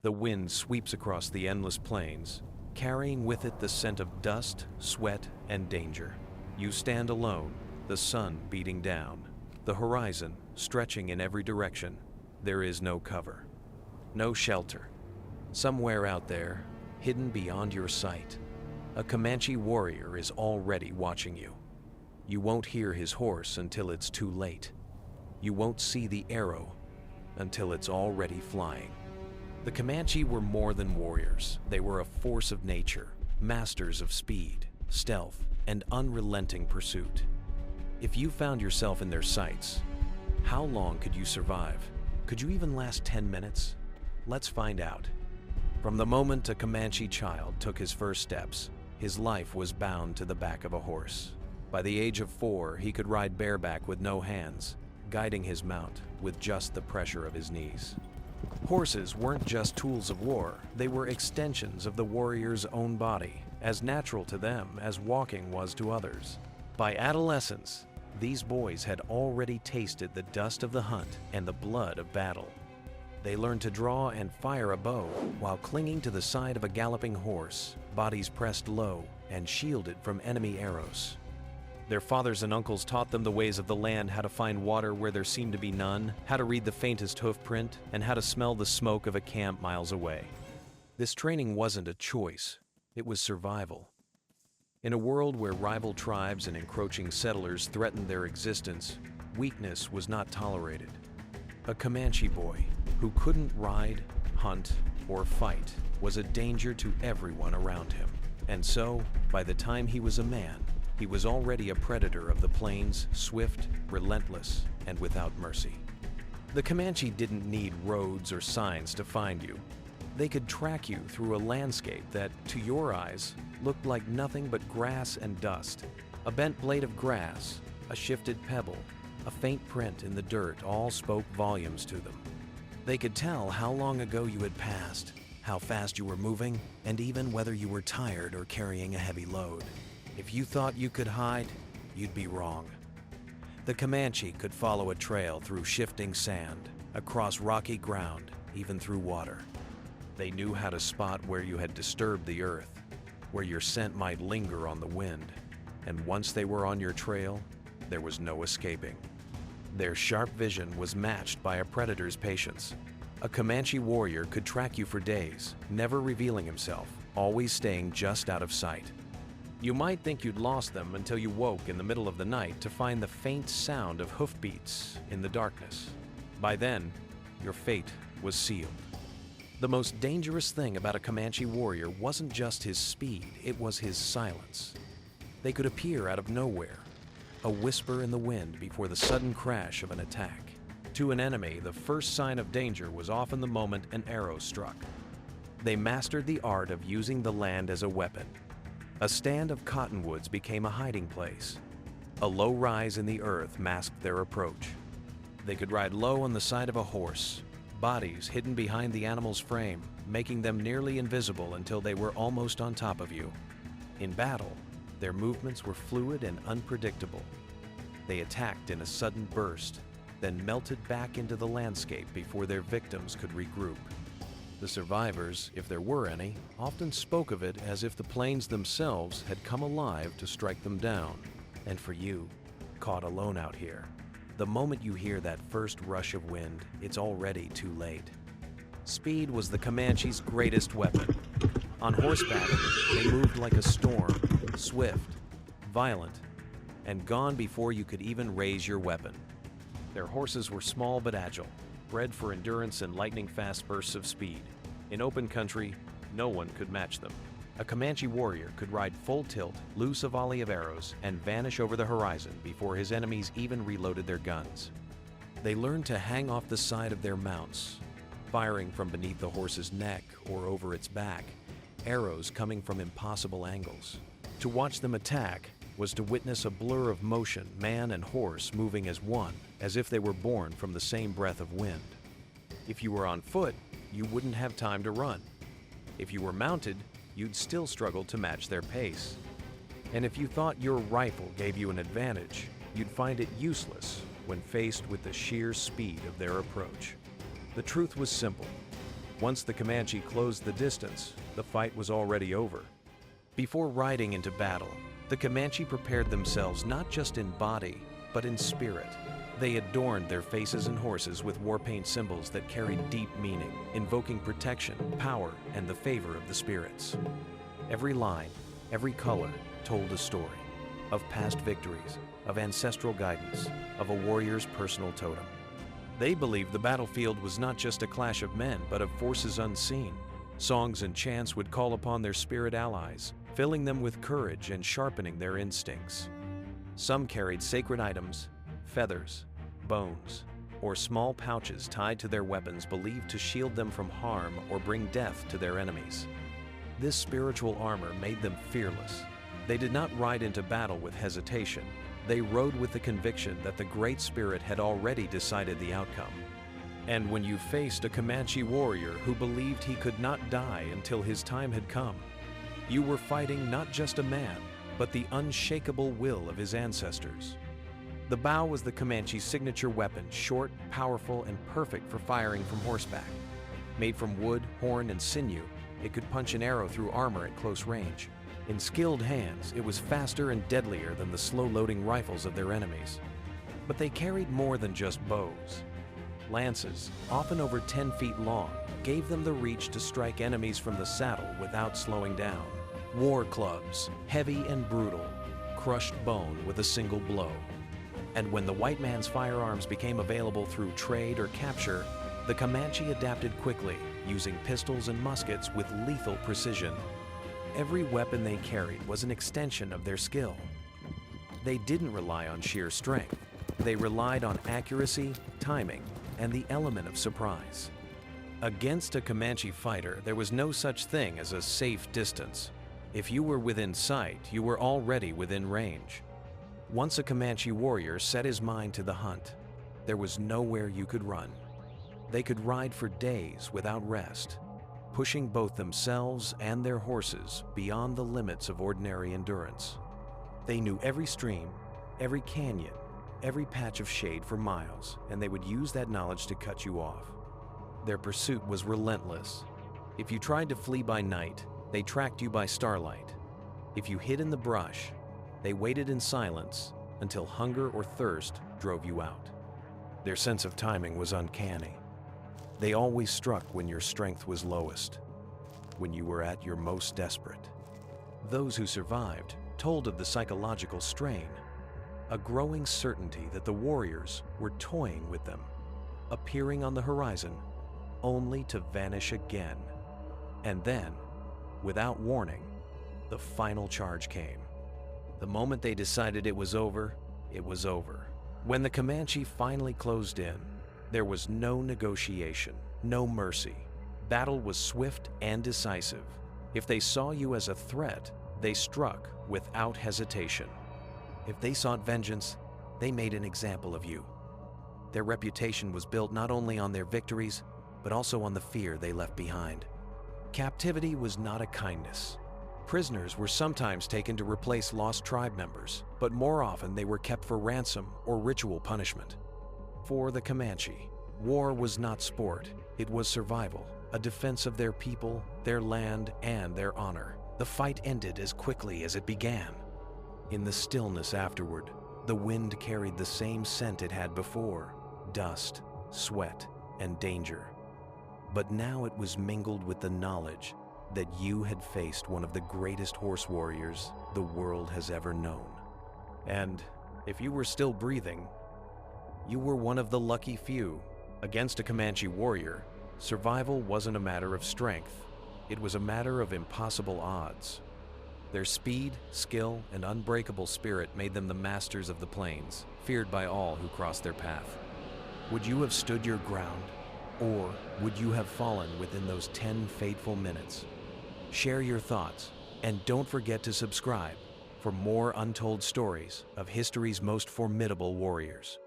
The wind sweeps across the endless plains, carrying with it the scent of dust, sweat, and danger. You stand alone, the sun beating down, the horizon stretching in every direction. There is no cover, no shelter. Somewhere out there, hidden beyond your sight, a Comanche warrior is already watching you. You won't hear his horse until it's too late. You won't see the arrow until it's already flying. The Comanche were more than warriors. They were a force of nature, masters of speed, stealth, and unrelenting pursuit. If you found yourself in their sights, how long could you survive? Could you even last 10 minutes? Let's find out. From the moment a Comanche child took his first steps, his life was bound to the back of a horse. By the age of 4, he could ride bareback with no hands, guiding his mount with just the pressure of his knees. Horses weren't just tools of war, they were extensions of the warrior's own body, as natural to them as walking was to others. By adolescence, these boys had already tasted the dust of the hunt and the blood of battle. They learned to draw and fire a bow while clinging to the side of a galloping horse, bodies pressed low and shielded from enemy arrows. Their fathers and uncles taught them the ways of the land, how to find water where there seemed to be none, how to read the faintest hoof print, and how to smell the smoke of a camp miles away. This training wasn't a choice, it was survival. In a world where rival tribes and encroaching settlers threatened their existence, weakness was not tolerated. A Comanche boy who couldn't ride, hunt, or fight was a danger to everyone around him. And so, by the time he was a man, he was already a predator of the plains, swift, relentless, and without mercy. The Comanche didn't need roads or signs to find you. They could track you through a landscape that, to your eyes, looked like nothing but grass and dust. A bent blade of grass, a shifted pebble, a faint print in the dirt all spoke volumes to them. They could tell how long ago you had passed, how fast you were moving, and even whether you were tired or carrying a heavy load. If you thought you could hide, you'd be wrong. The Comanche could follow a trail through shifting sand, across rocky ground, even through water. They knew how to spot where you had disturbed the earth, where your scent might linger on the wind, and once they were on your trail, there was no escaping. Their sharp vision was matched by a predator's patience. A Comanche warrior could track you for days, never revealing himself, always staying just out of sight. You might think you'd lost them until you woke in the middle of the night to find the faint sound of hoofbeats in the darkness. By then, your fate was sealed. The most dangerous thing about a Comanche warrior wasn't just his speed, it was his silence. They could appear out of nowhere, a whisper in the wind before the sudden crash of an attack. To an enemy, the first sign of danger was often the moment an arrow struck. They mastered the art of using the land as a weapon. A stand of cottonwoods became a hiding place. A low rise in the earth masked their approach. They could ride low on the side of a horse, bodies hidden behind the animal's frame, making them nearly invisible until they were almost on top of you. In battle, their movements were fluid and unpredictable. They attacked in a sudden burst, then melted back into the landscape before their victims could regroup. The survivors, if there were any, often spoke of it as if the plains themselves had come alive to strike them down. And for you, caught alone out here, the moment you hear that first rush of wind, it's already too late. Speed was the Comanche's greatest weapon. On horseback, they moved like a storm, swift, violent, and gone before you could even raise your weapon. Their horses were small but agile, bred for endurance and lightning-fast bursts of speed. In open country, no one could match them. A Comanche warrior could ride full tilt, loose a volley of arrows, and vanish over the horizon before his enemies even reloaded their guns. They learned to hang off the side of their mounts, firing from beneath the horse's neck or over its back, arrows coming from impossible angles. To watch them attack was to witness a blur of motion, man and horse moving as one, as if they were born from the same breath of wind. If you were on foot, you wouldn't have time to run. If you were mounted, you'd still struggle to match their pace. And if you thought your rifle gave you an advantage, you'd find it useless when faced with the sheer speed of their approach. The truth was simple. Once the Comanche closed the distance, the fight was already over. Before riding into battle, the Comanche prepared themselves not just in body, but in spirit. They adorned their faces and horses with war paint symbols that carried deep meaning, invoking protection, power, and the favor of the spirits. Every line, every color told a story of past victories, of ancestral guidance, of a warrior's personal totem. They believed the battlefield was not just a clash of men, but of forces unseen. Songs and chants would call upon their spirit allies, filling them with courage and sharpening their instincts. Some carried sacred items, feathers, bones, or small pouches tied to their weapons believed to shield them from harm or bring death to their enemies. This spiritual armor made them fearless. They did not ride into battle with hesitation. They rode with the conviction that the Great Spirit had already decided the outcome. And when you faced a Comanche warrior who believed he could not die until his time had come, you were fighting not just a man, but the unshakable will of his ancestors. The bow was the Comanche's signature weapon, short, powerful, and perfect for firing from horseback. Made from wood, horn, and sinew, it could punch an arrow through armor at close range. In skilled hands, it was faster and deadlier than the slow-loading rifles of their enemies. But they carried more than just bows. Lances, often over 10 feet long, gave them the reach to strike enemies from the saddle without slowing down. War clubs, heavy and brutal, crushed bone with a single blow. And when the white man's firearms became available through trade or capture, the Comanche adapted quickly, using pistols and muskets with lethal precision. Every weapon they carried was an extension of their skill. They didn't rely on sheer strength. They relied on accuracy, timing, and the element of surprise. Against a Comanche fighter, there was no such thing as a safe distance. If you were within sight, you were already within range. Once a Comanche warrior set his mind to the hunt, there was nowhere you could run. They could ride for days without rest, pushing both themselves and their horses beyond the limits of ordinary endurance. They knew every stream, every canyon, every patch of shade for miles, and they would use that knowledge to cut you off. Their pursuit was relentless. If you tried to flee by night, they tracked you by starlight. If you hid in the brush, they waited in silence until hunger or thirst drove you out. Their sense of timing was uncanny. They always struck when your strength was lowest, when you were at your most desperate. Those who survived told of the psychological strain, a growing certainty that the warriors were toying with them, appearing on the horizon, only to vanish again. And then, without warning, the final charge came. The moment they decided it was over, it was over. When the Comanche finally closed in, there was no negotiation, no mercy. Battle was swift and decisive. If they saw you as a threat, they struck without hesitation. If they sought vengeance, they made an example of you. Their reputation was built not only on their victories, but also on the fear they left behind. Captivity was not a kindness. Prisoners were sometimes taken to replace lost tribe members, but more often they were kept for ransom or ritual punishment. For the Comanche, war was not sport, it was survival, a defense of their people, their land, and their honor. The fight ended as quickly as it began. In the stillness afterward, the wind carried the same scent it had before: dust, sweat, and danger. But now it was mingled with the knowledge that you had faced one of the greatest horse warriors the world has ever known. And if you were still breathing, you were one of the lucky few. Against a Comanche warrior, survival wasn't a matter of strength. It was a matter of impossible odds. Their speed, skill, and unbreakable spirit made them the masters of the plains, feared by all who crossed their path. Would you have stood your ground, or would you have fallen within those 10 fateful minutes? Share your thoughts, and don't forget to subscribe for more untold stories of history's most formidable warriors.